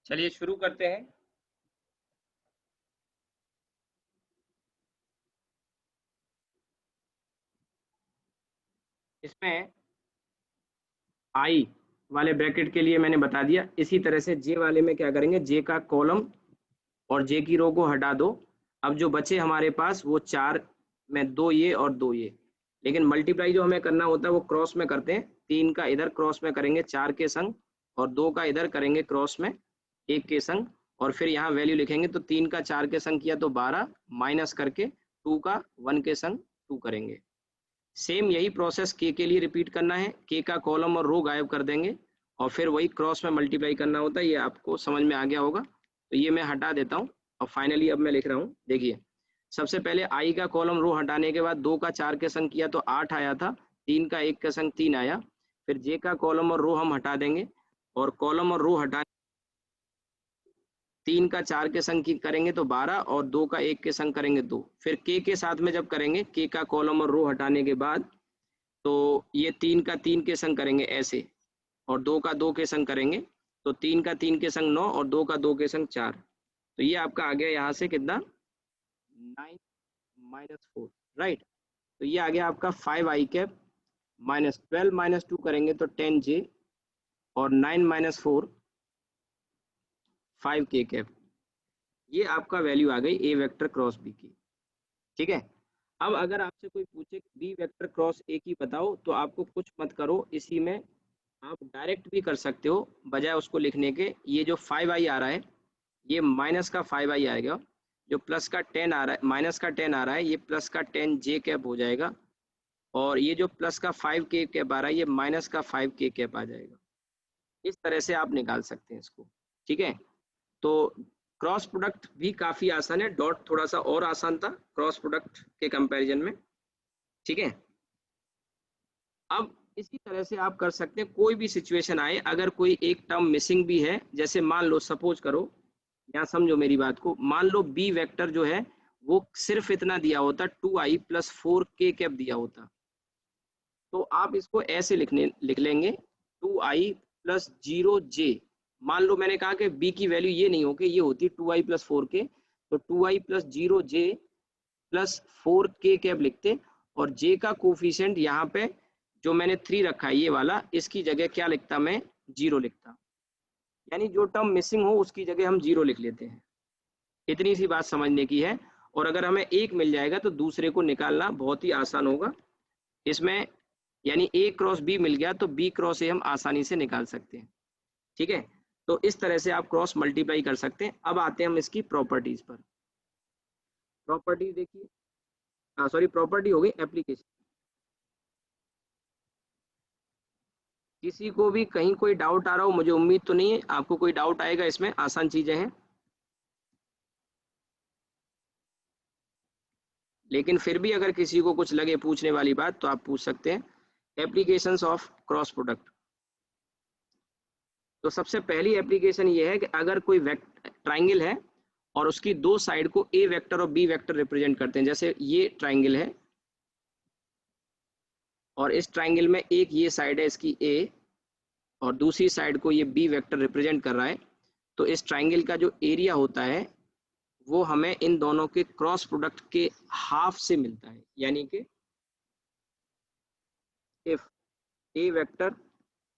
चलिए शुरू करते हैं। इसमें आई वाले ब्रैकेट के लिए मैंने बता दिया, इसी तरह से जे वाले में क्या करेंगे, जे का कॉलम और जे की रो को हटा दो। अब जो बचे हमारे पास वो चार में दो ये और दो ये, लेकिन मल्टीप्लाई जो हमें करना होता है वो क्रॉस में करते हैं। तीन का इधर क्रॉस में करेंगे चार के संग, और दो का इधर करेंगे क्रॉस में एक के संग, और फिर यहाँ वैल्यू लिखेंगे। तो तीन का चार के संग किया तो 12, माइनस करके टू का वन के संग टू करेंगे। सेम यही प्रोसेस के लिए रिपीट करना है। के का कॉलम और रो गायब कर देंगे और फिर वही क्रॉस में मल्टीप्लाई करना होता है। ये आपको समझ में आ गया होगा, तो ये मैं हटा देता हूँ। और फाइनली अब मैं लिख रहा हूँ, देखिए सबसे पहले आई का कॉलम रो हटाने के बाद दो का चार के संग किया तो 8 आया था, तीन का एक के संग 3 आया। फिर जे का कॉलम और रो हम हटा देंगे, और कॉलम और रो हटा, तीन का चार के संग की करेंगे तो 12, और दो का एक के संग करेंगे 2। फिर के साथ में जब करेंगे, के का कॉलम और रो हटाने के बाद, तो ये तीन का तीन के संग करेंगे ऐसे, और दो का दो के संग करेंगे, तो तीन का तीन के संग 9 और दो का दो के संग 4। तो ये आपका आ गया यहाँ से कितना, 9 - 4, राइट। तो ये आ गया आपका 5i कैप माइनस 12 - 2 करेंगे तो 10j, और 9 - 4 5k कैप। ये आपका वैल्यू आ गई ए वेक्टर क्रॉस बी की, ठीक है। अब अगर आपसे कोई पूछे बी वेक्टर क्रॉस ए की बताओ, तो आपको कुछ मत करो, इसी में आप डायरेक्ट भी कर सकते हो बजाय उसको लिखने के। ये जो 5i आ रहा है, ये माइनस का 5i आएगा, जो प्लस का 10 आ रहा है, माइनस का 10 आ रहा है, ये प्लस का 10j कैप हो जाएगा, और ये जो प्लस का 5k कैप आ रहा है, ये माइनस का 5k कैप आ जाएगा। इस तरह से आप निकाल सकते हैं इसको, ठीक है। तो क्रॉस प्रोडक्ट भी काफी आसान है, डॉट थोड़ा सा और आसान था क्रॉस प्रोडक्ट के कंपैरिजन में, ठीक है। अब इसी तरह से आप कर सकते हैं, कोई भी सिचुएशन आए, अगर कोई एक टर्म मिसिंग भी है, जैसे मान लो सपोज करो, यहाँ समझो मेरी बात को, मान लो बी वेक्टर जो है वो सिर्फ इतना दिया होता 2i + 4k कैप दिया होता, तो आप इसको ऐसे लिख लेंगे 2i + 0j। मान लो मैंने कहा कि b की वैल्यू ये नहीं होगी, ये होती 2i + 4k, तो 2i + 0j + 4k कैप लिखते, और j का कोफिशिएंट यहाँ पे जो मैंने 3 रखा है ये वाला, इसकी जगह क्या लिखता मैं, 0 लिखता। यानी जो टर्म मिसिंग हो उसकी जगह हम 0 लिख लेते हैं। इतनी सी बात समझने की है। और अगर हमें एक मिल जाएगा तो दूसरे को निकालना बहुत ही आसान होगा इसमें, यानी ए क्रॉस बी मिल गया तो बी क्रॉस ए हम आसानी से निकाल सकते हैं, ठीक है। तो इस तरह से आप क्रॉस मल्टीप्लाई कर सकते हैं। अब आते हैं हम इसकी प्रॉपर्टीज पर। प्रॉपर्टीज देखिए, सॉरी प्रॉपर्टी हो गई, एप्लीकेशन। किसी को भी कहीं कोई डाउट आ रहा हो, मुझे उम्मीद तो नहीं है आपको कोई डाउट आएगा, इसमें आसान चीजें हैं, लेकिन फिर भी अगर किसी को कुछ लगे पूछने वाली बात तो आप पूछ सकते हैं। Applications of cross product. तो सबसे पहली एप्लीकेशन ये है कि अगर कोई ट्राइंगल है और उसकी दो साइड को ए वेक्टर और बी वेक्टर रिप्रेजेंट करते हैं, जैसे ये ट्राइंगल है और इस ट्राइंगल में एक ये साइड है इसकी ए, और दूसरी साइड को ये बी वेक्टर रिप्रेजेंट कर रहा है, तो इस ट्राइंगल का जो एरिया होता है वो हमें इन दोनों के क्रॉस प्रोडक्ट के हाफ से मिलता है। यानी कि if a vector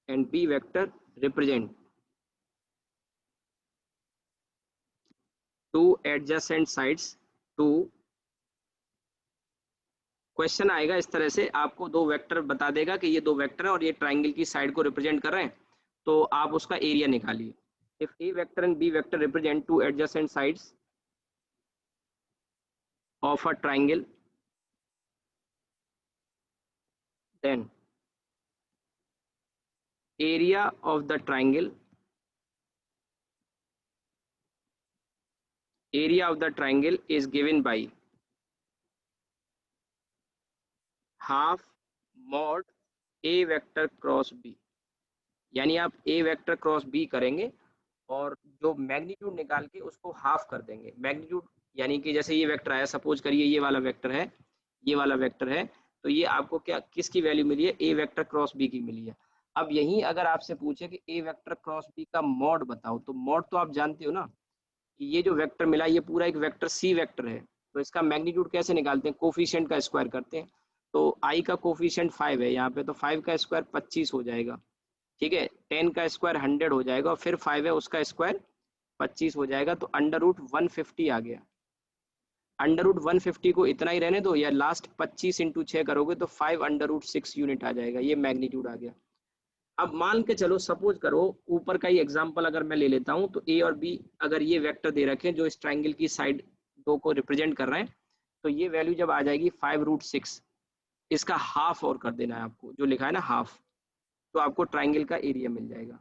and b vector represent two adjacent sides to, question आएगा इस तरह से, आपको दो वेक्टर बता देगा कि ये दो वेक्टर है और ये ट्राइंगल की साइड को रिप्रेजेंट कर रहे हैं, तो आप उसका एरिया निकालिए। If a vector and b vector represent two adjacent sides of a triangle, then area of the triangle, area of the triangle is given by half mod a vector cross b। यानी आप a vector cross b करेंगे और जो magnitude निकाल के उसको half कर देंगे। मैग्नीट्यूड यानी कि जैसे ये वेक्टर आया, सपोज करिए ये वाला वेक्टर है, ये वाला वेक्टर है, तो ये आपको क्या किसकी वैल्यू मिली है, a वेक्टर क्रॉस b की मिली है। अब यहीं अगर आपसे पूछे कि ए वेक्टर क्रॉस बी का मॉड बताओ, तो मॉड तो आप जानते हो ना कि ये जो वेक्टर मिला ये पूरा एक वेक्टर सी वेक्टर है, तो इसका मैग्नीट्यूड कैसे निकालते हैं, कोफिशिएंट का स्क्वायर करते हैं। तो आई का कोफिशिएंट 5 है यहाँ पे, तो 5 का स्क्वायर 25 हो जाएगा, ठीक है। 10 का स्क्वायर 100 हो जाएगा, और फिर 5 है उसका स्क्वायर 25 हो जाएगा, तो अंडर रूट 150 आ गया। अंडर रूट 150 को इतना ही रहने दो, या लास्ट 25 इंटू 6 करोगे तो 5 अंडर रूट 6 यूनिट आ जाएगा, ये मैग्नीट्यूड आ गया। अब मान के चलो, सपोज करो ऊपर का ही एग्जांपल अगर मैं ले लेता हूं, तो ए और बी अगर ये वेक्टर दे रखे हैं जो इस ट्राइंगल की साइड दो को रिप्रेजेंट कर रहे हैं, तो ये वैल्यू जब आ जाएगी 5 रूट 6, इसका हाफ और कर देना है आपको, जो लिखा है ना हाफ, तो आपको ट्राइंगल का एरिया मिल जाएगा।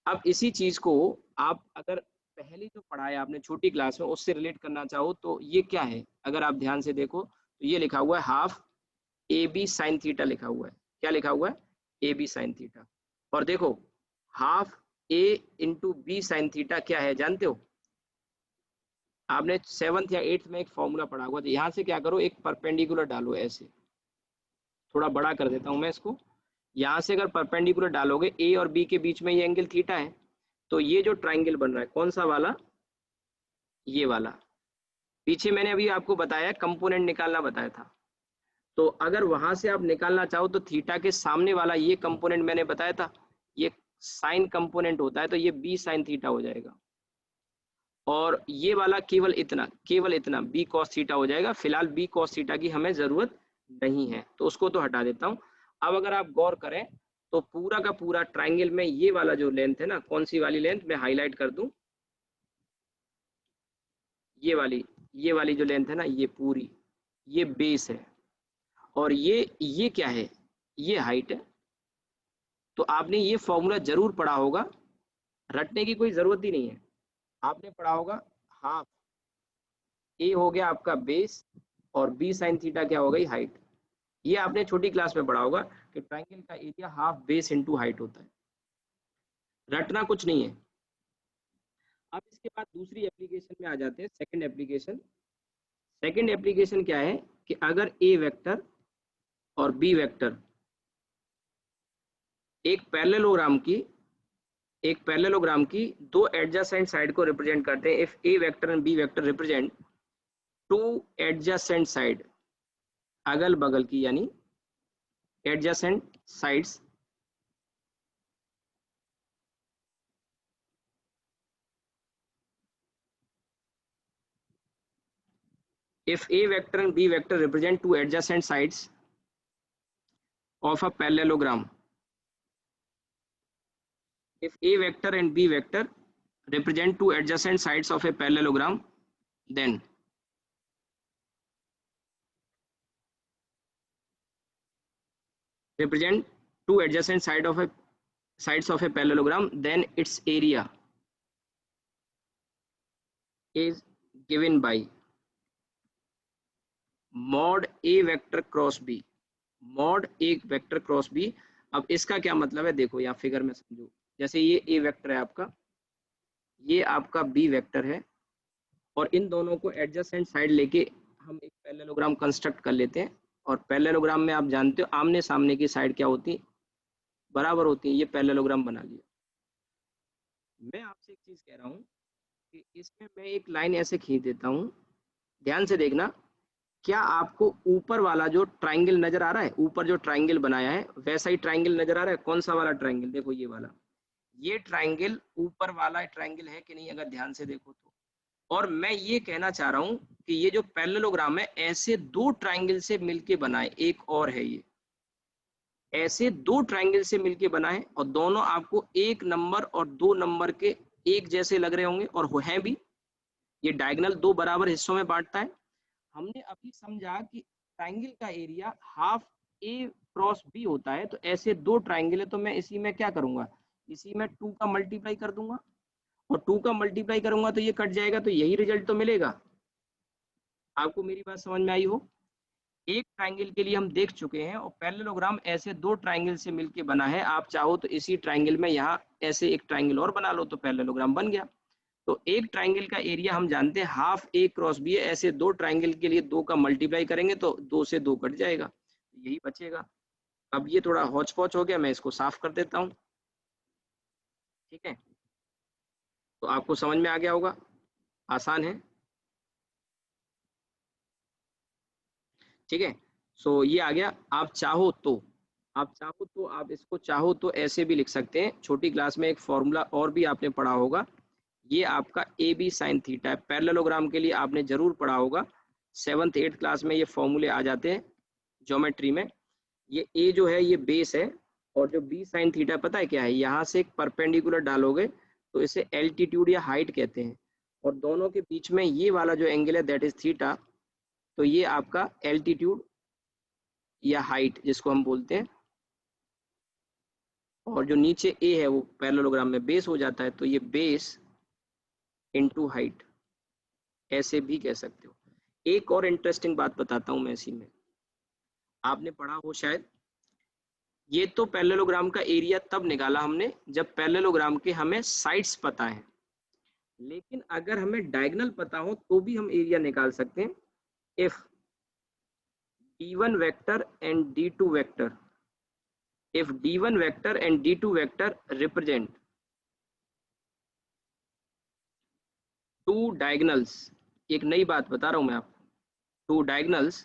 अब इसी चीज को आप अगर पहले जो पढ़ा है आपने छोटी क्लास में उससे रिलेट करना चाहो, तो ये क्या है, अगर आप ध्यान से देखो तो ये लिखा हुआ है half a b sine theta लिखा हुआ है। क्या लिखा हुआ है, ए बी साइन थीटा। और देखो हाफ ए इंटू बी साइन थीटा क्या है जानते हो, आपने 7th या 8th में एक फॉर्मूला पढ़ा हुआ, तो यहाँ से क्या करो, एक परपेंडिकुलर डालो ऐसे, थोड़ा बड़ा कर देता हूँ मैं इसको। यहाँ से अगर परपेंडिकुलर डालोगे ए और बी के बीच में ये एंगल थीटा है, तो ये जो ट्राइंगल बन रहा है कौन सा वाला, ये वाला, पीछे मैंने अभी आपको बताया कंपोनेंट निकालना बताया था, तो अगर वहां से आप निकालना चाहो तो थीटा के सामने वाला ये कंपोनेंट मैंने बताया था, ये साइन कंपोनेंट होता है, तो ये बी साइन थीटा हो जाएगा। और ये वाला केवल इतना बी कॉस थीटा हो जाएगा। फिलहाल बी कॉस थीटा की हमें जरूरत नहीं है, तो उसको तो हटा देता हूं। अब अगर आप गौर करें तो पूरा का पूरा ट्राइंगल में ये वाला जो लेंथ है ना, कौन सी वाली लेंथ मैं हाईलाइट कर दूं, ये वाली जो लेंथ है ना, ये पूरी, ये बेस है, और ये क्या है, ये हाइट है। तो आपने ये फॉर्मूला जरूर पढ़ा होगा, रटने की कोई जरूरत ही नहीं है। आपने पढ़ा होगा हाफ ए हो गया आपका बेस, और बी साइन थीटा क्या हो गई, हाइट। ये आपने छोटी क्लास में पढ़ा होगा कि ट्राइंगल का area half base into height होता है, रटना कुछ नहीं है। अब इसके बाद दूसरी एप्लीकेशन में आ जाते हैं, सेकंड एप्लीकेशन। सेकंड एप्लीकेशन क्या है कि अगर ए वेक्टर और बी वेक्टर एक पैरेललोग्राम की दो एडजेसेंट साइड को रिप्रेजेंट करते हैं, if a vector and b vector represent two adjacent side, अगल बगल की यानी adjacent sides, if a vector and b vector represent two adjacent sides of a parallelogram, if a vector and b vector represent two adjacent sides of a parallelogram, then represent two adjacent sides of a parallelogram, then its area is given by mod a vector cross b, mod a vector cross b। अब इसका क्या मतलब है, देखो यहाँ figure में समझो, जैसे ये a वेक्टर है आपका, ये आपका b वेक्टर है, और इन दोनों को एडजेसेंट साइड लेके हम एक पैरेललोग्राम कंस्ट्रक्ट कर लेते हैं। और पैरेललोग्राम में आप जानते हो आमने सामने की साइड क्या होती है, बराबर होती है। ये पैरेललोग्राम बना लिया। मैं आपसे एक चीज कह रहा हूँ कि इसमें मैं एक लाइन ऐसे खींच देता हूँ, ध्यान से देखना। क्या आपको ऊपर वाला जो ट्राइंगल नजर आ रहा है, ऊपर जो ट्राइंगल बनाया है वैसा ही ट्राइंगल नजर आ रहा है, कौन सा वाला ट्राइंगल, देखो ये वाला, ये ट्राइंगल ऊपर वाला ट्राइंगल है कि नहीं, अगर ध्यान से देखो तो। और मैं ये कहना चाह रहा हूं कि ये जो पैरेललोग्राम है ऐसे दो ट्राइंगल से मिलके बना है, एक और है ये, ऐसे दो ट्राइंगल से मिलके बना है, और दोनों आपको 1 नंबर और 2 नंबर के एक जैसे लग रहे होंगे, और हैं भी। ये डायगोनल दो बराबर हिस्सों में बांटता है। हमने अभी समझा कि ट्राइंगल का एरिया हाफ ए क्रॉस बी होता है, तो ऐसे दो ट्राइंगल है, तो मैं इसी में क्या करूंगा, इसी में 2 का मल्टीप्लाई कर दूंगा, और 2 का मल्टीप्लाई करूंगा तो ये कट जाएगा, तो यही रिजल्ट तो मिलेगा। आपको मेरी बात समझ में आई हो। एक ट्राइंगल के लिए हम देख चुके हैं, और पैरेललोग्राम ऐसे दो ट्राइंगल से मिलके बना है। आप चाहो तो इसी ट्राइंगल में यहाँ ऐसे एक ट्राइंगल और बना लो, तो पैरेललोग्राम बन गया। तो एक ट्राइंगल का एरिया हम जानते हैं हाफ ए क्रॉस बी है, ऐसे दो ट्राइंगल के लिए 2 का मल्टीप्लाई करेंगे तो 2 से 2 कट जाएगा, यही बचेगा। अब ये थोड़ा हौच पौच हो गया, मैं इसको साफ कर देता हूँ। ठीक है, तो आपको समझ में आ गया होगा, आसान है। ठीक है, सो ये आ गया। आप इसको चाहो तो ऐसे भी लिख सकते हैं। छोटी क्लास में एक फॉर्मूला और भी आपने पढ़ा होगा, ये आपका ए बी साइन थीटा है। पैरेललोग्राम के लिए आपने जरूर पढ़ा होगा, 7th 8th क्लास में ये फॉर्मूले आ जाते हैं ज्योमेट्री में। ये ए जो है ये बेस है, और जो बी साइन थीटा पता है क्या है, यहाँ से एक परपेंडिकुलर डालोगे तो इसे एल्टीट्यूड या हाइट कहते हैं, और दोनों के बीच में ये वाला जो एंगल है दैट इज थीटा, तो ये आपका एल्टीट्यूड या हाइट जिसको हम बोलते हैं। और जो नीचे ए है वो पैरेललोग्राम में बेस हो जाता है, तो ये बेस इनटू हाइट ऐसे भी कह सकते हो। एक और इंटरेस्टिंग बात बताता हूं मैं इसी में, आपने पढ़ा हो शायद, ये तो पैरेललोग्राम का एरिया तब निकाला हमने जब पैरेललोग्राम के हमें साइड्स पता है, लेकिन अगर हमें डायगोनल पता हो तो भी हम एरिया निकाल सकते हैं। If d1 vector and d2 vector, if d1 vector and d2 vector represent two diagonals, एक नई बात बता रहा हूं मैं आपको, two diagonals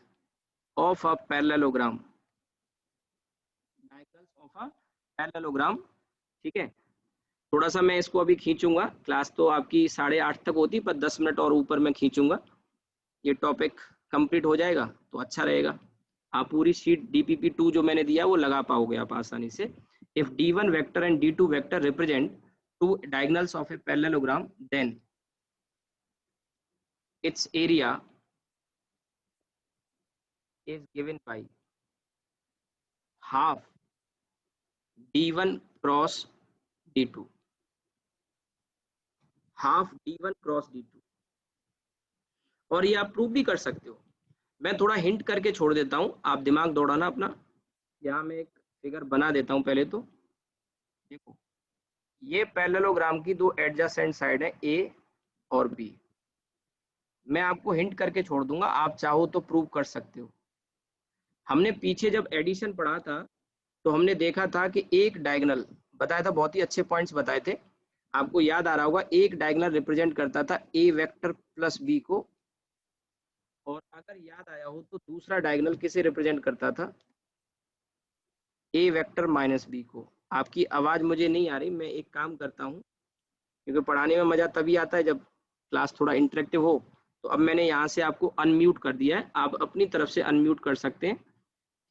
of a parallelogram, diagonals of a parallelogram। ठीक है, थोड़ा सा मैं इसको अभी खींचूंगा, क्लास तो आपकी 8:30 तक होती, पर 10 मिनट और ऊपर मैं खींचूंगा, ये टॉपिक कंप्लीट हो जाएगा तो अच्छा रहेगा। आप पूरी शीट DPP2 जो मैंने दिया वो लगा पाओगे आप आसानी से। If d1 vector and d2 vector represent two diagonals of a parallelogram, then its area is given by half d1 cross d2, half d1 cross d2। और ये आप प्रूव भी कर सकते हो, मैं थोड़ा हिंट करके छोड़ देता हूं, आप दिमाग दौड़ाना अपना। यहाँ मैं एक फिगर बना देता हूं पहले तो। देखो, ये पैरेललोग्राम की दो एडजेसेंट साइड है ए और बी। मैं आपको हिंट करके छोड़ दूंगा, आप चाहो तो प्रूव कर सकते हो। हमने पीछे जब एडिशन पढ़ा था तो हमने देखा था कि एक डायगोनल बताया था, बहुत ही अच्छे पॉइंट्स बताए थे, आपको याद आ रहा होगा। एक डायगोनल रिप्रेजेंट करता था ए वेक्टर प्लस बी को, और अगर याद आया हो तो दूसरा डायगोनल किसे रिप्रेजेंट करता था, ए वेक्टर माइनस बी को। आपकी आवाज मुझे नहीं आ रही, मैं एक काम करता हूँ, क्योंकि पढ़ाने में मजा तभी आता है जब क्लास थोड़ा इंटरेक्टिव हो। तो अब मैंने यहाँ से आपको अनम्यूट कर दिया है, आप अपनी तरफ से अनम्यूट कर सकते हैं।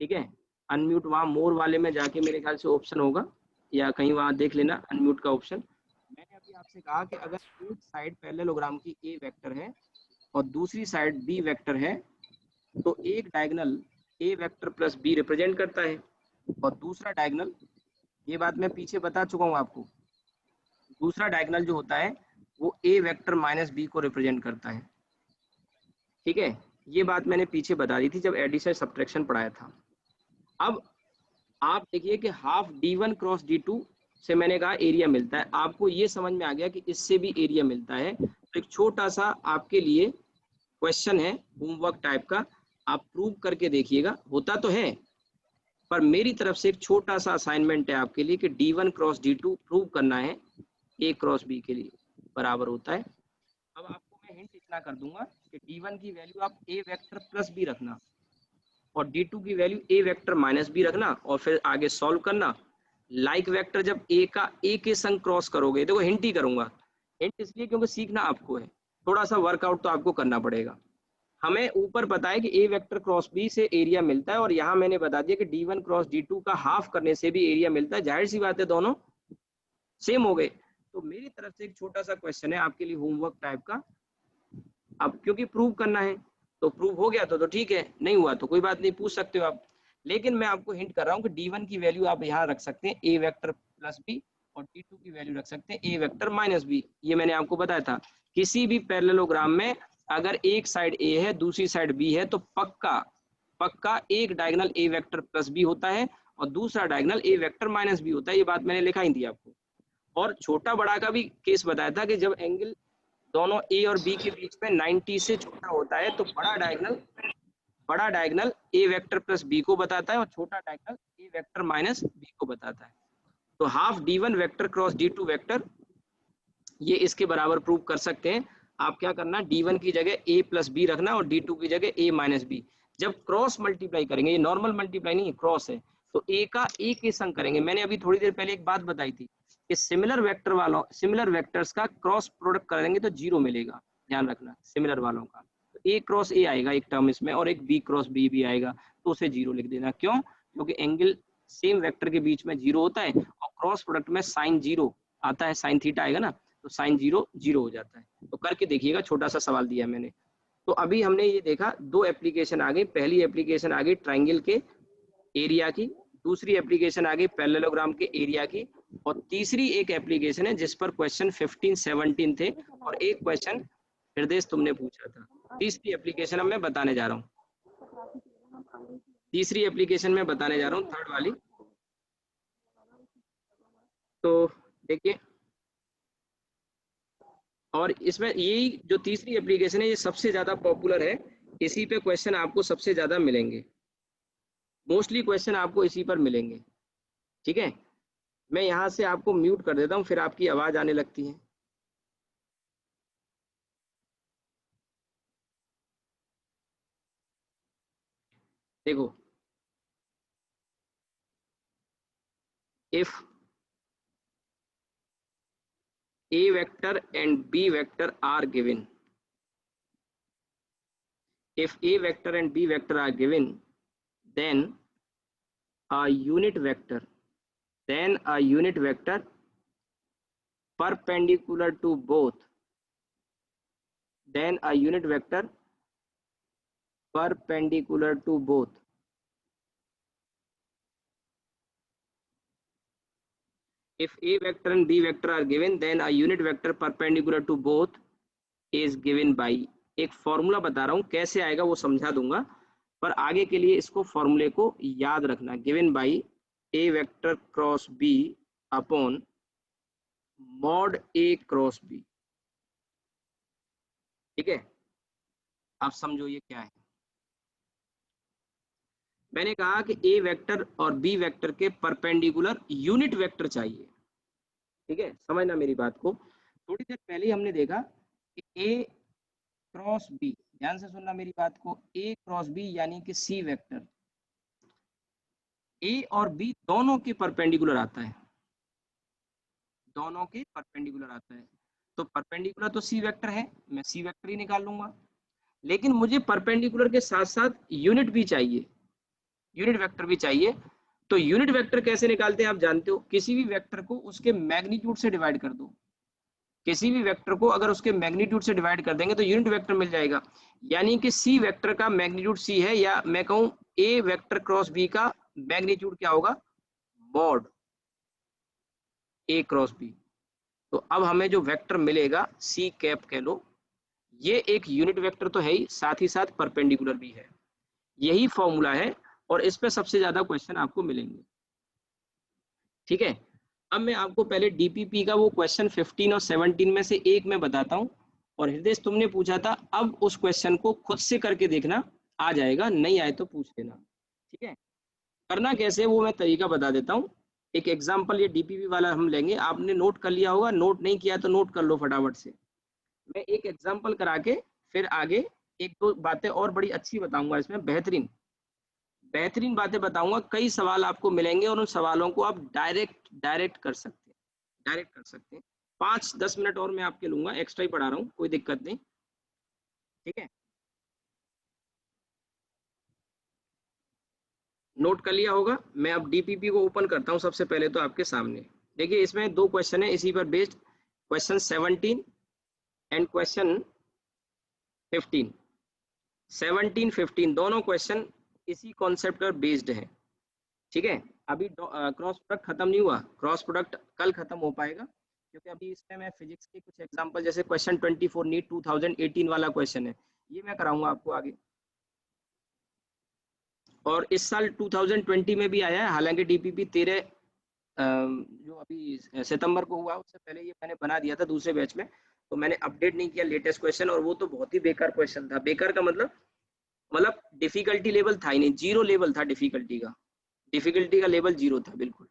ठीक है, अनम्यूट वहाँ मोर वाले में जाके मेरे ख्याल से ऑप्शन होगा, या कहीं वहाँ देख लेना अनम्यूट का ऑप्शन। मैंने अभी आपसे कहा कि अगर एक साइड पैरेललोग्राम की ए वेक्टर है और दूसरी साइड बी वेक्टर है, तो एक diagonal a vector plus b represent करता है, और दूसरा डायगोनल, ये बात मैं पीछे बता चुका हूँ आपको, दूसरा डायगोनल जो होता है वो ए वेक्टर माइनस बी को रिप्रेजेंट करता है। ठीक है, ये बात मैंने पीछे बता दी थी जब एडिशन सब्ट्रैक्शन पढ़ाया था। अब आप देखिए कि हाफ d1 क्रॉस d2 से मैंने कहा एरिया मिलता है, आपको ये समझ में आ गया कि इससे भी एरिया मिलता है। तो एक छोटा सा आपके लिए क्वेश्चन है होमवर्क टाइप का, आप प्रूव करके देखिएगा, होता तो है पर मेरी तरफ से एक छोटा सा असाइनमेंट है आपके लिए कि d1 क्रॉस d2 प्रूव करना है a क्रॉस b के लिए बराबर होता है। अब आपको मैं हिंट इतना कर दूंगा कि d1 की वैल्यू आप a वेक्टर प्लस b रखना, और d2 की value a vector minus b रखना, और फिर आगे सॉल्व करना। लाइक वेक्टर जब a का a के संग क्रॉस करोगे, देखो हिंट ही करूंगा, हिंट इसलिए क्योंकि सीखना आपको है, थोड़ा सा वर्कआउट तो आपको करना पड़ेगा। हमें ऊपर पता है कि a वेक्टर क्रॉस b से एरिया मिलता है, और यहाँ मैंने बता दिया कि d1 क्रॉस d2 का हाफ करने से भी एरिया मिलता है, जाहिर सी बात है दोनों सेम हो गए। तो मेरी तरफ से एक छोटा सा क्वेश्चन है आपके लिए होमवर्क टाइप का, अब क्योंकि प्रूव करना है तो प्रूव हो गया तो ठीक है, नहीं हुआ तो कोई बात नहीं, पूछ सकते हो आप। लेकिन मैं आपको हिंट कर रहा हूँ कि d1 की वैल्यू आप यहाँ रख सकते हैं a वेक्टर प्लस बी, और d2 की वैल्यू रख सकते हैं a वेक्टर माइनस बी। ये मैंने आपको बताया था, किसी भी पैरेललोग्राम में अगर एक साइड a है दूसरी साइड b है तो पक्का पक्का एक diagonal a vector plus b होता है और दूसरा diagonal a vector minus b होता है, ये बात मैंने लिखा ही थी आपको। और छोटा बड़ा का भी केस बताया था कि जब एंगल दोनों ए और बी के बीच में 90 से छोटा होता है तो बड़ा डायगोनल बड़ा diagonal a vector plus b को बताता है और छोटा diagonal a vector minus b को बताता है। तो half D1 vector cross D2 vector, ये इसके बराबर प्रूव कर सकते हैं। आप क्या करना, D1 की जगह a प्लस बी रखना और D2 की जगह a माइनस बी। जब क्रॉस मल्टीप्लाई करेंगे, ये नॉर्मल मल्टीप्लाई नहीं है, क्रॉस है, तो a का a के संग करेंगे। मैंने अभी थोड़ी देर पहले एक बात बताई थी कि सिमिलर वेक्टर वालों, सिमिलर वेक्टर्स का क्रॉस प्रोडक्ट करेंगे तो जीरो मिलेगा, ध्यान रखना सिमिलर वालों का। तो a क्रॉस a आएगा एक टर्म इसमें, और एक b क्रॉस b भी आएगा, तो उसे जीरो लिख देना। क्यों? क्योंकि एंगल सेम वेक्टर के बीच में जीरो होता है, और क्रॉस प्रोडक्ट में साइन जीरो आता है, साइन थीटा आएगा ना, तो साइन जीरो जीरो हो जाता है। तो करके देखिएगा, छोटा सा सवाल दिया है मैंने। तो अभी हमने ये देखा, दो एप्लीकेशन आ गई। पहली एप्लीकेशन आ गई ट्राइंगल के एरिया की, दूसरी एप्लीकेशन आ गई पैरेललोग्राम के एरिया की, और तीसरी एक एप्लीकेशन है जिस पर क्वेश्चन 15 17 थे, और एक क्वेश्चन हृदय तुमने पूछा था। तीसरी एप्लीकेशन अब मैं बताने जा रहा हूँ, तीसरी एप्लीकेशन में बताने जा रहा हूँ, थर्ड वाली। तो देखिए, और इसमें यही जो तीसरी एप्लीकेशन है, ये सबसे ज्यादा पॉपुलर है, इसी पे क्वेश्चन आपको सबसे ज्यादा मिलेंगे, मोस्टली क्वेश्चन आपको इसी पर मिलेंगे। ठीक है, मैं यहाँ से आपको म्यूट कर देता हूँ, फिर आपकी आवाज आने लगती है। देखो, if a vector and b vector are given, if a vector and b vector are given, then a unit vector, then a unit vector perpendicular to both, then a unit vector perpendicular to both, if a vector and b vector are given, then a unit vector perpendicular to both is given by, एक formula बता रहा हूं, कैसे आएगा वो समझा दूंगा, पर आगे के लिए इसको फॉर्मूले को याद रखना। Given by a vector cross b upon mod a cross b. ठीक है, आप समझो ये क्या है। मैंने कहा कि ए वेक्टर और बी वेक्टर के परपेंडिकुलर यूनिट वेक्टर चाहिए। ठीक है, समझना मेरी बात को। थोड़ी देर पहले ही हमने देखा कि ए क्रॉस बी, ध्यान से सुनना मेरी बात को, ए क्रॉस बी यानी कि सी वेक्टर ए और बी दोनों के परपेंडिकुलर आता है, दोनों के परपेंडिकुलर आता है। तो परपेंडिकुलर तो सी वेक्टर है, मैं सी वेक्टर ही निकाल लूंगा, लेकिन मुझे परपेंडिकुलर के साथ साथ यूनिट भी चाहिए, यूनिट वेक्टर भी चाहिए। तो यूनिट वेक्टर कैसे निकालते हैं आप जानते हो, किसी भी वेक्टर को उसके मैग्नीट्यूड से डिवाइड कर दो, किसी भी वेक्टर को अगर उसके मैग्नीट्यूड से डिवाइड कर देंगे तो यूनिट वेक्टर मिल जाएगा। यानी कि सी वेक्टर का मैग्नीट्यूड सी है, या मैं कहूं ए वेक्टर क्रॉस बी का मैग्नीट्यूड क्या होगा, मॉड ए क्रॉस बी। तो अब हमें जो वेक्टर मिलेगा सी कैप कह लो, ये एक यूनिट वेक्टर तो है ही, साथ ही साथ परपेंडिकुलर भी है। यही फॉर्मूला है, और इस पे सबसे ज्यादा क्वेश्चन आपको मिलेंगे। ठीक है, अब मैं आपको पहले डीपीपी का वो क्वेश्चन 15 और 17 में से एक मैं बताता हूँ, और हृदय तुमने पूछा था, अब उस क्वेश्चन को खुद से करके देखना, आ जाएगा, नहीं आए तो पूछ लेना। ठीक है, करना कैसे वो मैं तरीका बता देता हूँ। एक एग्जाम्पल ये डीपीपी वाला हम लेंगे, आपने नोट कर लिया होगा, नोट नहीं किया तो नोट कर लो फटाफट से। मैं एक एग्जाम्पल करा के फिर आगे एक दो बातें और बड़ी अच्छी बताऊंगा, इसमें बेहतरीन बेहतरीन बातें बताऊंगा। कई सवाल आपको मिलेंगे और उन सवालों को आप डायरेक्ट डायरेक्ट कर सकते हैं, डायरेक्ट कर सकते हैं। 5-10 मिनट और मैं आपके लूंगा, एक्स्ट्रा ही पढ़ा रहा हूँ, कोई दिक्कत नहीं। ठीक है, नोट कर लिया होगा। मैं अब डीपीपी को ओपन करता हूँ सबसे पहले तो आपके सामने। देखिए, इसमें दो क्वेश्चन है इसी पर बेस्ड, क्वेश्चन 17 एंड क्वेश्चन 15। 17-15 दोनों क्वेश्चन इसी कॉन्सेप्ट पर बेस्ड है। ठीक है, अभी क्रॉस प्रोडक्ट खत्म नहीं हुआ, क्रॉस प्रोडक्ट कल खत्म हो पाएगा, क्योंकि अभी इसमें मैं फिजिक्स के कुछ एग्जांपल, जैसे क्वेश्चन 24 नीट 2018 वाला क्वेश्चन है, ये मैं कराऊंगा आपको आगे। और इस साल 2020 में भी आया है, हालांकि डीपीपी 13 जो अभी सितंबर को हुआ, उससे पहले ये मैंने बना दिया था दूसरे बैच में, तो मैंने अपडेट नहीं किया लेटेस्ट क्वेश्चन, और वो तो बहुत ही बेकार क्वेश्चन था। बेकार का मतलब मतलब डिफिकल्टी लेवल था ही नहीं, 0 लेवल था डिफिकल्टी का लेवल 0 था बिल्कुल।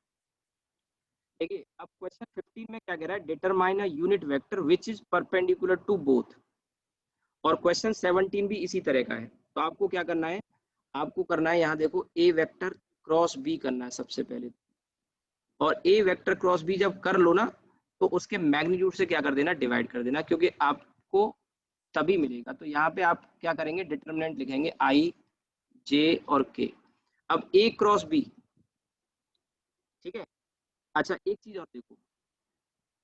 देखिए अब क्वेश्चन 15 में क्या कह रहा है, determine a unit vector which is perpendicular to both. और क्वेश्चन 17 भी इसी तरह का है। तो आपको क्या करना है, आपको करना है यहाँ देखो ए वेक्टर क्रॉस बी करना है सबसे पहले। और ए वेक्टर क्रॉस बी जब कर लो ना, तो उसके मैग्नीट्यूड से क्या कर देना, डिवाइड कर देना, क्योंकि आपको तभी मिलेगा। तो यहाँ पे आप क्या करेंगे, डिटरमिनेंट लिखेंगे आई जे और के। अब ए क्रॉस बी, ठीक है। अच्छा एक चीज और देखो,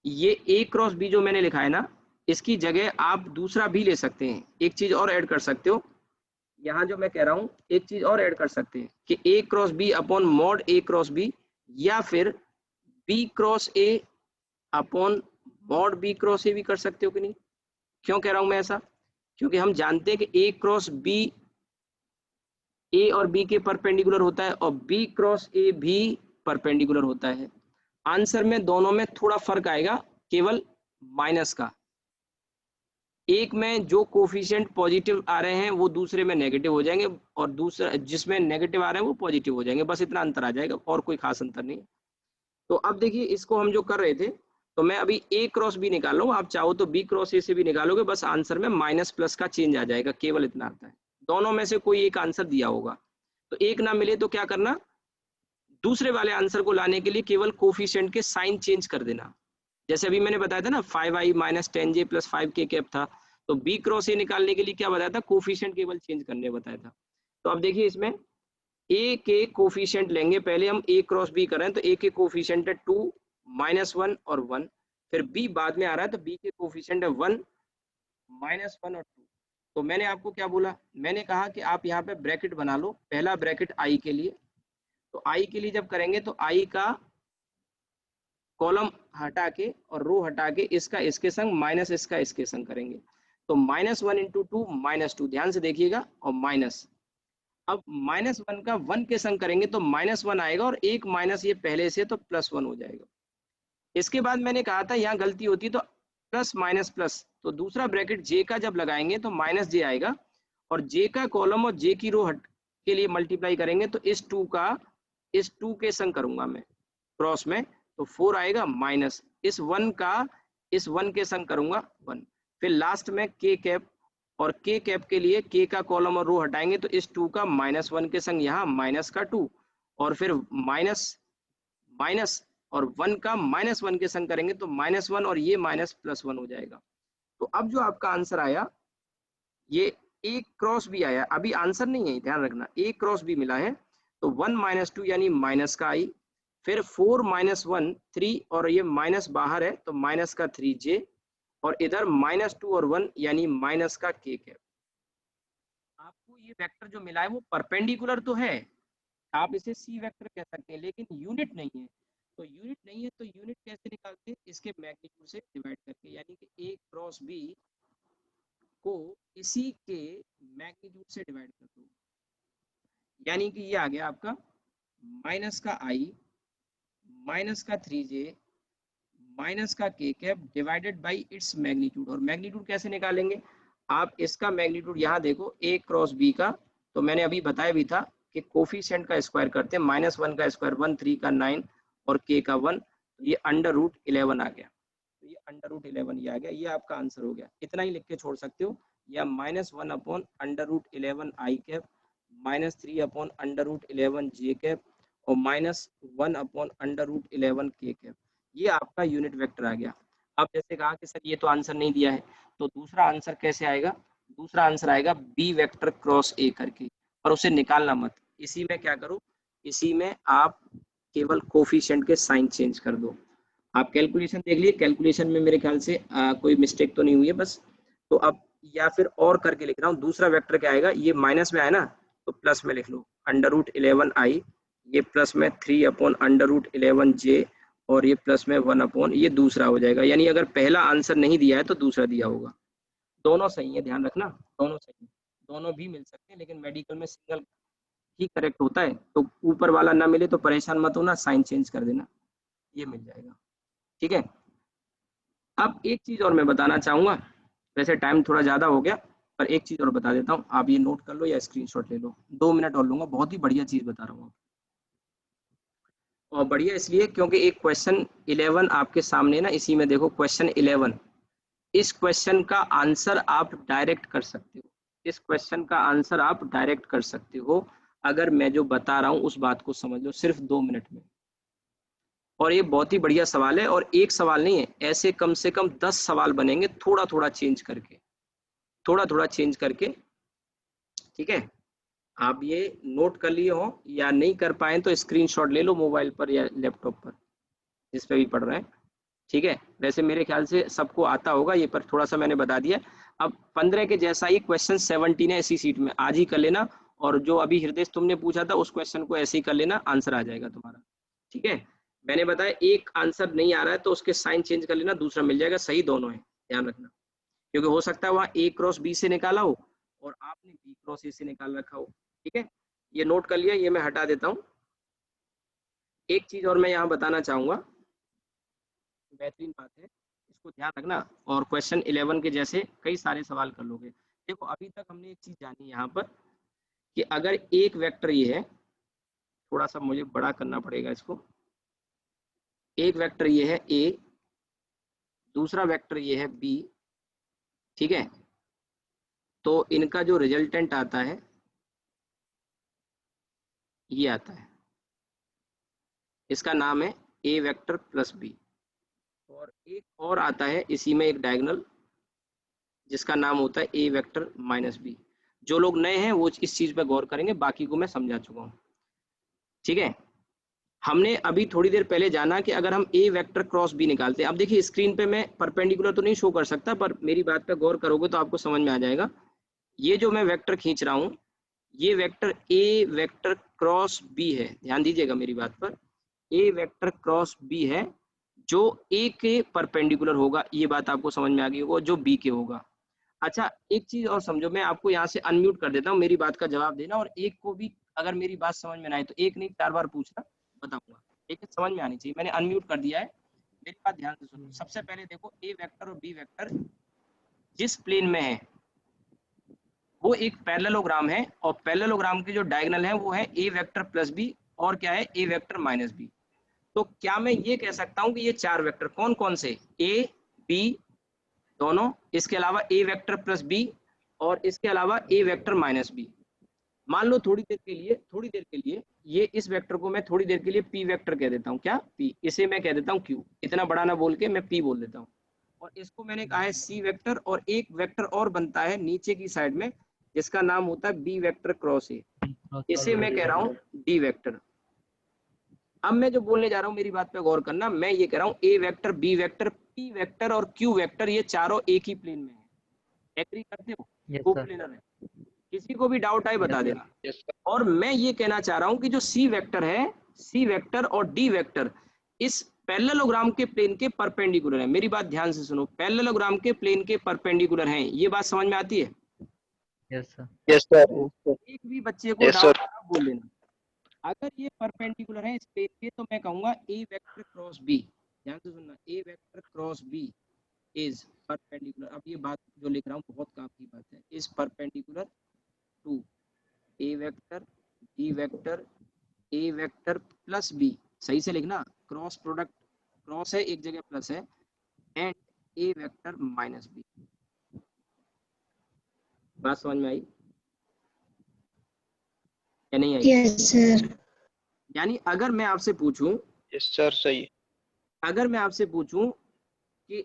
ये ए क्रॉस बी जो मैंने लिखा है ना, इसकी जगह आप दूसरा भी ले सकते हैं, एक चीज और ऐड कर सकते हो। यहाँ जो मैं कह रहा हूँ एक चीज और ऐड कर सकते हैं कि a cross b upon mod a cross b, या फिर b cross a upon mod b cross a भी कर सकते हो कि नहीं। क्यों कह रहा हूं मैं ऐसा, क्योंकि हम जानते हैं कि ए क्रॉस बी ए और बी के परपेंडिकुलर होता है, और बी क्रॉस ए भी परपेंडिकुलर होता है। आंसर में दोनों में थोड़ा फर्क आएगा, केवल माइनस का। एक में जो कोफिशिएंट पॉजिटिव आ रहे हैं वो दूसरे में नेगेटिव हो जाएंगे, और दूसरा जिसमें नेगेटिव आ रहे हैं वो पॉजिटिव हो जाएंगे, बस इतना अंतर आ जाएगा, और कोई खास अंतर नहीं। तो अब देखिए इसको हम जो कर रहे थे, तो मैं अभी ए क्रॉस बी निकाल रहा हूँ, आप चाहो तो बी क्रॉस ए से भी निकालोगे, बस आंसर में माइनस प्लस का चेंज आ जाएगा, केवल इतना आता है। दोनों में से कोई एक आंसर दिया होगा, तो एक ना मिले तो क्या करना, दूसरे वाले आंसर को लाने के लिए केवल कोफिशिएंट के साइन चेंज कर देना। जैसे अभी मैंने बताया था ना 5i minus 10j plus 5k cap था, तो बी क्रॉस ए निकालने के लिए क्या बताया था, कोफिशिएंट केवल चेंज करने बताया था। तो अब देखिए इसमें ए के कोफिशिएंट लेंगे, पहले हम ए क्रॉस बी कर रहे हैं, तो ए के कोफिशिएंट है 2 -1 और 1। फिर बी बाद में आ रहा है, तो बी के कोफिशिएंट है 1 -1 और 2। तो मैंने आपको क्या बोला, मैंने कहा कि आप यहाँ पे ब्रैकेट बना लो, पहला ब्रैकेट आई के लिए। तो आई के लिए जब करेंगे तो आई का कॉलम हटा के और रो हटा के इसका इसके संग माइनस इसका इसके संग करेंगे। तो -1 इंटू 2 -2, ध्यान से देखिएगा, और माइनस। अब -1 का 1 के संग करेंगे तो -1 आएगा, और एक माइनस ये पहले से तो +1 हो जाएगा। इसके बाद मैंने कहा था यहाँ गलती होती तो प्लस माइनस प्लस, तो दूसरा ब्रैकेट जे का जब लगाएंगे तो माइनस जे आएगा, और जे का कॉलम और जे की रो हट के लिए मल्टीप्लाई करेंगे, तो इस 2 के संग करूंगा मैं क्रॉस में, तो 4 आएगा, माइनस इस 1 का इस 1 के संग करूंगा 1। फिर लास्ट में के कैप, और के कैप के लिए के का कॉलम और रो हटाएंगे, तो इस 2 का -1 के संग यहाँ माइनस का 2, और फिर माइनस माइनस और 1 का -1 के संग करेंगे, तो -1 और ये +1 हो जाएगा। तो अब जो आपका आंसर आया, ये ए क्रॉस बी आया, अभी आंसर नहीं है, ध्यान रखना, ए क्रॉस बी मिला है। तो 1 -2 यानी माइनस का आई, फिर 4 -1 3, और ये माइनस बाहर है तो माइनस का 3j, और इधर -2 और 1 यानी माइनस का k कैप। आपको ये वेक्टर जो मिला है वो परपेंडिकुलर तो है, आप इसे सी वेक्टर कह सकते हैं, लेकिन यूनिट नहीं है। तो यूनिट नहीं है तो यूनिट कैसे निकालते हैं, इसके मैग्नीट्यूड से डिवाइड करके, यानी कि ए क्रॉस बी को इसी के मैग्नीट्यूड से डिवाइड कर दो, यानी कि ये आ गया आपका माइनस का आई माइनस का 3j माइनस का के cap divided by its magnitude. और मैग्नीट्यूड कैसे निकालेंगे, आप इसका मैग्नीट्यूड यहाँ देखो ए क्रॉस बी का, तो मैंने अभी बताया भी था कि कोफिशिएंट का स्क्वायर करते हैं, -1 का स्क्वायर 1, 3 का 9 और के का 1, तो ये √11 आ गया। तो ये √11 ये आ गया, ये आपका आंसर हो गया। इतना ही लिख के छोड़ सकते हो, या -1 अपॉन √11 आई कैप, -3 अपॉन √11 जे कैप, और -1 अपॉन √11 के कैप। ये आपका यूनिट वेक्टर आ गया। अब जैसे कहा कि सर ये तो आंसर नहीं दिया है, तो दूसरा आंसर कैसे आएगा, दूसरा आंसर आएगा बी वेक्टर क्रॉस ए करके, और उसे निकालना मत, इसी में क्या करो, इसी में आप केवल कोफिशिएंट के साइन चेंज कर दो। आप कैलकुलेशन देख लिए, कैलकुलेशन में मेरे ख्याल से कोई मिस्टेक तो नहीं हुई है बस। तो अब या फिर और करके लिख रहा हूँ, दूसरा वेक्टर क्या आएगा, ये माइनस में आया ना, तो प्लस में लिख लो √11 आई, ये प्लस में 3 अपॉन √11 जे, और ये प्लस में 1 अपॉन, ये दूसरा हो जाएगा। यानी अगर पहला आंसर नहीं दिया है तो दूसरा दिया होगा। दोनों सही है, ध्यान रखना, दोनों सही है, दोनों भी मिल सकते हैं, लेकिन मेडिकल में सिंगल ही करेक्ट होता है। तो ऊपर वाला ना मिले तो परेशान मत होना, साइन चेंज कर देना, ये मिल जाएगा। ठीक है। अब एक चीज और मैं बताना चाहूंगा, वैसे टाइम थोड़ा ज्यादा हो गया, पर एक चीज और बता देता हूँ, आप ये नोट कर लो या स्क्रीनशॉट ले लो, 2 मिनट और लूंगा, बहुत ही बढ़िया चीज बता रहा हूँ। और बढ़िया इसलिए क्योंकि एक क्वेश्चन 11 आपके सामने ना, इसी में देखो क्वेश्चन 11, इस क्वेश्चन का आंसर आप डायरेक्ट कर सकते हो, इस क्वेश्चन का आंसर आप डायरेक्ट कर सकते हो अगर मैं जो बता रहा हूँ उस बात को समझ लो सिर्फ 2 मिनट में। और ये बहुत ही बढ़िया सवाल है, और एक सवाल नहीं है, ऐसे कम से कम 10 सवाल बनेंगे, थोड़ा थोड़ा चेंज करके, थोड़ा थोड़ा चेंज करके। ठीक है, आप ये नोट कर लिए हो या नहीं कर पाए तो स्क्रीनशॉट ले लो मोबाइल पर या लैपटॉप पर, जिस पे भी पढ़ रहे हैं। ठीक है, वैसे मेरे ख्याल से सबको आता होगा ये, पर थोड़ा सा मैंने बता दिया। अब 15 के जैसा ही क्वेश्चन 17 है इसी सीट में, आज ही कर लेना। और जो अभी हृदय तुमने पूछा था उस क्वेश्चन को ऐसे ही कर लेना, आंसर आ जाएगा तुम्हारा। ठीक है, मैंने बताया एक आंसर नहीं आ रहा है तो उसके साइन चेंज कर लेना, दूसरा मिल जाएगा, सही दोनों है, ध्यान रखना। क्योंकि हो सकता है वहाँ ए क्रॉस बी से निकाला हो और आपने बी क्रॉस ए से निकाल रखा हो। ठीक है, ये नोट कर लिया, ये मैं हटा देता हूँ। एक चीज और मैं यहाँ बताना चाहूंगा, बेहतरीन बात है, इसको ध्यान रखना, और क्वेश्चन 11 के जैसे कई सारे सवाल कर लोगे। देखो अभी तक हमने एक चीज जानी यहाँ पर कि अगर एक वेक्टर ये है, थोड़ा सा मुझे बड़ा करना पड़ेगा इसको, एक वेक्टर ये है ए, दूसरा वेक्टर ये है बी। ठीक है, तो इनका जो रिजल्टेंट आता है ये आता है, इसका नाम है ए वेक्टर प्लस बी। और एक और आता है इसी में एक डायगोनल, जिसका नाम होता है ए वेक्टर माइनस बी। जो लोग नए हैं वो इस चीज पे गौर करेंगे, बाकी को मैं समझा चुका हूँ। ठीक है, हमने अभी थोड़ी देर पहले जाना कि अगर हम ए वेक्टर क्रॉस बी निकालते हैं, अब देखिए स्क्रीन पे मैं परपेंडिकुलर तो नहीं शो कर सकता, पर मेरी बात पे गौर करोगे तो आपको समझ में आ जाएगा। ये जो मैं वेक्टर खींच रहा हूँ, ये vector a vector cross b है, ध्यान दीजिएगा मेरी बात पर, ए वेक्टर क्रॉस बी है, जो ए के परपेंडिकुलर होगा, ये बात आपको समझ में आ गई होगा, जो बी के होगा। अच्छा एक चीज और समझो, मैं आपको यहाँ से अनम्यूट कर देता हूँ, मेरी बात का जवाब देना, और एक को भी अगर मेरी बात समझ में ना आए तो एक नहीं 4 बार पूछना, बताऊंगा, लेकिन समझ में आनी चाहिए। मैंने अनम्यूट कर दिया है, मेरी बात ध्यान से सुनो। सबसे पहले देखो ए वेक्टर और बी वेक्टर जिस प्लेन में है वो एक पैरेललोग्राम है, और पैरेललोग्राम की जो डायगोनल है वो है ए वेक्टर प्लस बी, और क्या है ए वेक्टर माइनस बी। तो क्या मैं ये कह सकता हूँ कि ये 4 वेक्टर कौन कौन से, ए बी दोनों, इसके अलावा ए वेक्टर प्लस बी, और इसके अलावा ए वेक्टर माइनस बी। मान लो थोड़ी देर के लिए, थोड़ी देर के लिए ये इस वेक्टर को मैं थोड़ी देर के लिए पी वेक्टर कह देता हूँ, क्या पी, इसे मैं कह देता हूँ क्यू, इतना बड़ा ना बोल के मैं पी बोल देता हूँ। और इसको मैंने कहा है सी वेक्टर, और एक वेक्टर और बनता है नीचे की साइड में जिसका नाम होता है बी वेक्टर क्रॉस ए, इसे मैं कह रहा हूँ डी वेक्टर। अब मैं जो बोलने जा रहा हूँ मेरी बात पे गौर करना, मैं ये कह रहा हूँ A vector B vector P vector और क्यू वेक्टर ये चारों एक ही प्लेन में है, एग्री करते हो, यस को सर। प्लेनर है। किसी को भी डाउट आए बता यस देना। और मैं ये कहना चाह रहा हूं कि जो सी वेक्टर है, सी वेक्टर और डी वेक्टर इस पैरेललोग्राम के प्लेन के परपेंडिकुलर है। मेरी बात ध्यान से सुनो, पैरेललोग्राम के प्लेन के परपेंडिकुलर हैं, ये बात समझ में आती है? Yes sir. Yes sir. एक भी बच्चे को यस डाउट सर। बोल देना। अगर ये परपेंडिकुलर है इस प्लेन के तो मैं कहूंगा ए वेक्टर क्रॉस बी, ध्यान से सुनना, A vector cross B is perpendicular. अब ये बात जो लिख रहा हूँ बहुत काम की बात है, is perpendicular to a vector B vector a vector plus b, सही से लिखना, क्रॉस प्रोडक्ट, क्रॉस है एक जगह प्लस है, and a vector minus b. बात समझ में आई या नहीं आई? Yes sir. यानी अगर मैं आपसे पूछूं, यस सर, सही। अगर मैं आपसे पूछूं कि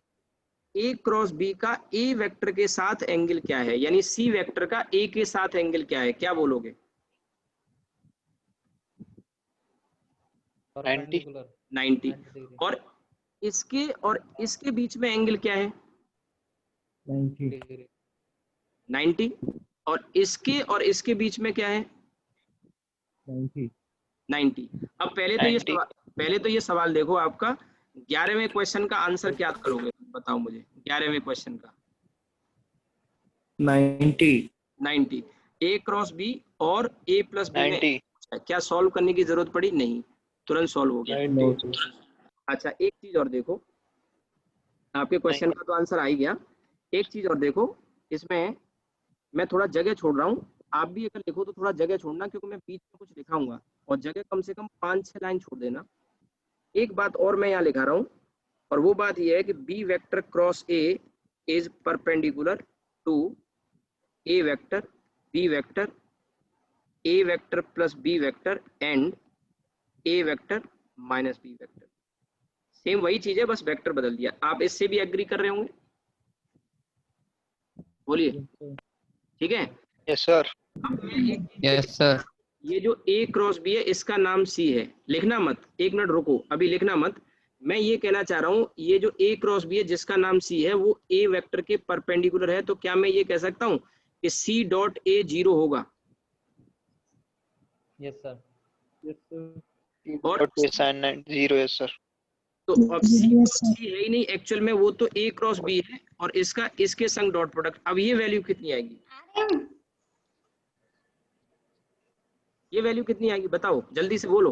ए क्रॉस बी का ए वेक्टर के साथ एंगल क्या है, यानी सी वेक्टर का ए के साथ एंगल क्या है, क्या बोलोगे? 90। 90। और इसके बीच में एंगल क्या है? 90। और इसके बीच में क्या है? 90। अब पहले तो ये सवाल देखो आपका, 11वें क्वेश्चन का आंसर क्या करोगे बताओ मुझे, 11वें क्वेश्चन का 90 ए क्रॉस बी और ए प्लस बी में 90। क्या सॉल्व करने की जरूरत पड़ी? नहीं, तुरंत सॉल्व हो गया। अच्छा एक चीज और देखो, आपके क्वेश्चन का तो आंसर आ ही गया, एक चीज और देखो इसमें, मैं थोड़ा जगह छोड़ रहा हूँ, आप भी अगर लिखो तो थोड़ा जगह छोड़ना, क्योंकि मैं बीच में कुछ लिखाऊंगा, और जगह कम से कम 5-6 लाइन छोड़ देना। एक बात और मैं यहाँ लिखा रहा हूँ, और वो बात ये है कि b vector cross a is perpendicular to a vector, B vector, a vector plus b vector and a vector minus b vector. Same वही चीज है, बस वेक्टर बदल दिया। आप इससे भी एग्री कर रहे होंगे, बोलिए, ठीक है। Yes sir. अब मैं एक चीज ये यस सर। ये जो ए क्रॉस बी है इसका नाम सी है, लिखना मत, एक मिनट रुको, अभी लिखना मत। मैं ये कहना चाह रहा हूँ, ये जो ए क्रॉस बी है जिसका नाम सी है वो ए वेक्टर के परपेंडिकुलर है, तो क्या मैं ये कह सकता हूँ कि सी डॉट ए 0 होगा? Yes sir. और साइन 0 यस सर। तो अब सी है ही नहीं एक्चुअल में, वो तो ए क्रॉस बी है, और इसका इसके संग डॉट प्रोडक्ट। अब ये वैल्यू कितनी आएगी, ये वैल्यू कितनी आएगी बताओ, जल्दी से बोलो।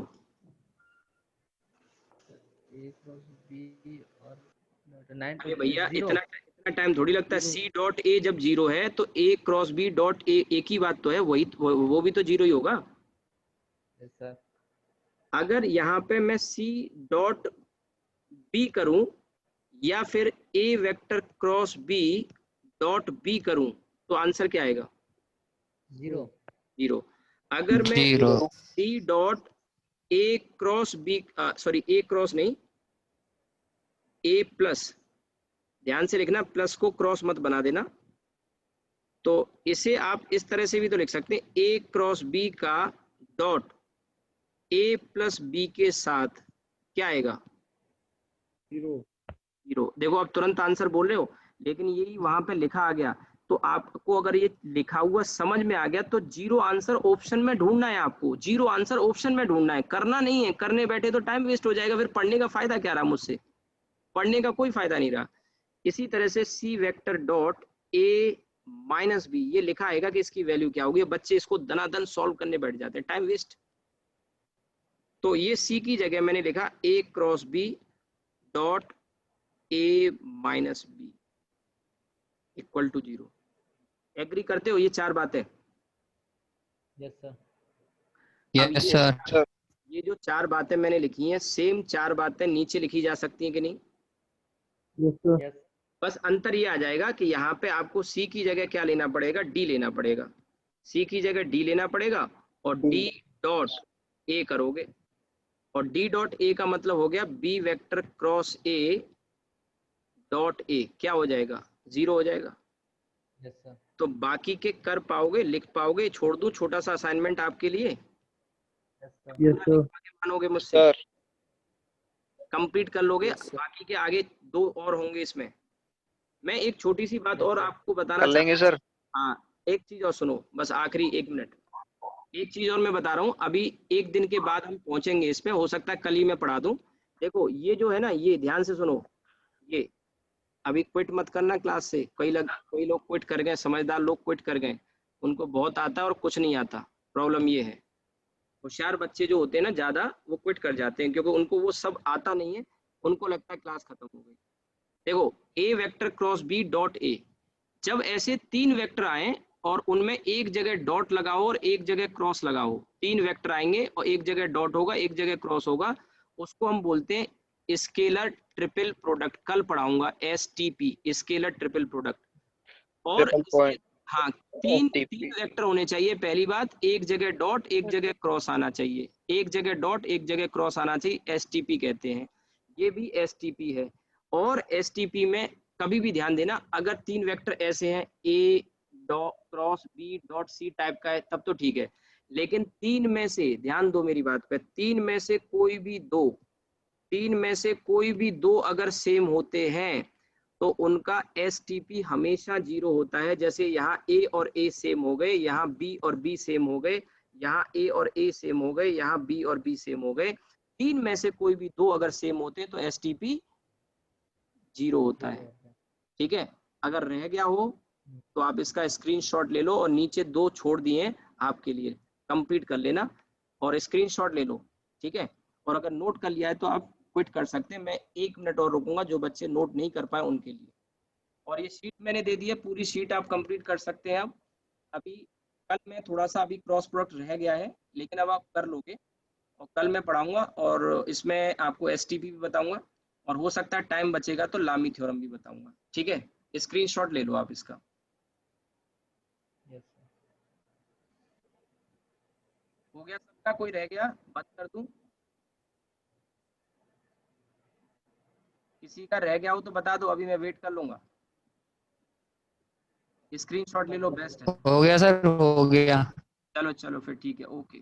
अरे भैया इतना टाइम थोड़ी लगता है, सी डॉट ए जब 0 है तो ए क्रॉस बी डॉट ए, एक ही बात तो है, वही वो भी तो 0 ही होगा। अगर यहाँ पे मैं सी डॉट बी करूं या फिर A vector cross B dot B करूं, तो आंसर क्या आएगा? 0। अगर मैं C dot A cross B, sorry A cross नहीं, ए प्लस, ध्यान से लिखना, प्लस को क्रॉस मत बना देना, तो इसे आप इस तरह से भी तो लिख सकते हैं, ए क्रॉस बी का डॉट ए प्लस बी के साथ क्या आएगा? 0। देखो अब तुरंत आंसर बोल रहे हो, लेकिन यही वहां पे लिखा आ गया, तो आपको अगर ये लिखा हुआ समझ में आ गया तो 0 आंसर ऑप्शन में ढूंढना है, आपको 0 आंसर ऑप्शन में ढूंढना है, करना नहीं है, करने बैठे तो टाइम वेस्ट हो जाएगा, फिर पढ़ने का फायदा क्या रहा, मुझसे पढ़ने का कोई फायदा नहीं रहा। इसी तरह से C vector dot A minus B, ये लिखा आएगा कि इसकी वैल्यू क्या होगी, बच्चे इसको दनादन सॉल्व करने बैठ जाते हैं, टाइम वेस्ट। तो ये सी की जगह मैंने लिखा A cross B dot A minus B equal to 0। Agree करते हो ये 4 बातें? Yes sir. अब यस सर। ये जो 4 बातें मैंने लिखी हैं, सेम 4 बातें नीचे लिखी जा सकती हैं कि नहीं? Yes sir. बस अंतर ये आ जाएगा कि यहाँ पे आपको सी की जगह क्या लेना पड़ेगा, डी लेना पड़ेगा, सी की जगह डी लेना पड़ेगा, और डी डॉट ए करोगे, और डी डॉट ए का मतलब हो गया b vector cross a dot a, क्या हो जाएगा? 0 हो जाएगा। Yes sir. तो बाकी के कर पाओगे, लिख पाओगे? छोड़ दूं छोटा सा असाइनमेंट आपके लिए? Yes sir. मानोगे मुझसे? सर कंप्लीट कर लोगे? बाकी के आगे 2 और होंगे इसमें। मैं एक छोटी सी बात और आपको बताना कर लेंगे सर। हाँ, एक चीज और सुनो, बस आखिरी 1 मिनट, एक चीज और मैं बता रहा हूँ, अभी 1 दिन के बाद हम पहुंचेंगे इस पे, हो सकता है कल ही मैं पढ़ा दूं। देखो ये जो है ना, ये ध्यान से सुनो, ये अभी क्विट मत करना क्लास से, कई लोग क्विट कर गए, समझदार लोग क्विट कर गए, उनको बहुत आता है और कुछ नहीं आता। प्रॉब्लम ये है, होशियार बच्चे जो होते हैं ना ज्यादा, वो क्विट कर जाते हैं, क्योंकि उनको वो सब आता नहीं है, उनको लगता है क्लास खत्म हो गई। देखो A vector cross B dot A, जब ऐसे 3 वेक्टर आए और उनमें एक जगह डॉट लगाओ और एक जगह क्रॉस लगाओ, 3 वेक्टर आएंगे और एक जगह डॉट होगा एक जगह क्रॉस होगा, उसको हम बोलते हैं स्केलर ट्रिपल प्रोडक्ट। कल पढ़ाऊंगा STP, स्केलर ट्रिपल प्रोडक्ट। और हाँ, तीन वेक्टर होने चाहिए, पहली बात, एक जगह डॉट एक जगह क्रॉस आना चाहिए, एक जगह डॉट एक जगह क्रॉस आना चाहिए, STP कहते हैं, ये भी STP है। और STP में कभी भी ध्यान देना, अगर 3 वेक्टर ऐसे हैं, A dot cross B dot C type का है, तब तो ठीक है, लेकिन 3 में से, ध्यान दो मेरी बात पे, 3 में से कोई भी 2, 3 में से कोई भी 2 अगर सेम होते हैं तो उनका STP हमेशा 0 होता है। जैसे यहाँ A और A सेम हो गए, यहाँ B और B सेम हो गए, यहाँ A और A सेम हो गए, यहाँ B और B सेम हो गए, 3 में से कोई भी 2 अगर सेम होते हैं तो STP 0 होता है, ठीक है। अगर रह गया हो तो आप इसका स्क्रीनशॉट ले लो, और नीचे 2 छोड़ दिए आपके लिए, कंप्लीट कर लेना और स्क्रीनशॉट ले लो, ठीक है। और अगर नोट कर लिया है तो आप क्विट कर सकते हैं, मैं 1 मिनट और रुकूंगा जो बच्चे नोट नहीं कर पाए उनके लिए। और ये शीट मैंने दे दी है, पूरी शीट आप कंप्लीट कर सकते हैं अब। अभी कल में थोड़ा सा अभी क्रॉस प्रोडक्ट रह गया है, लेकिन अब आप कर लोगे, और कल मैं पढ़ाऊंगा और इसमें आपको एसटीपी भी बताऊंगा, और हो सकता है टाइम बचेगा तो लामी थ्योरम भी बताऊंगा। ठीक है, स्क्रीनशॉट ले लो आप इसका। Yes sir. हो गया सबका? कोई रह गया बंद कर दूं? किसी का रह गया हो तो बता दो, अभी मैं वेट कर लूंगा। स्क्रीनशॉट ले लो, बेस्ट है। हो गया सर, हो गया। चलो चलो फिर ठीक है, ओके।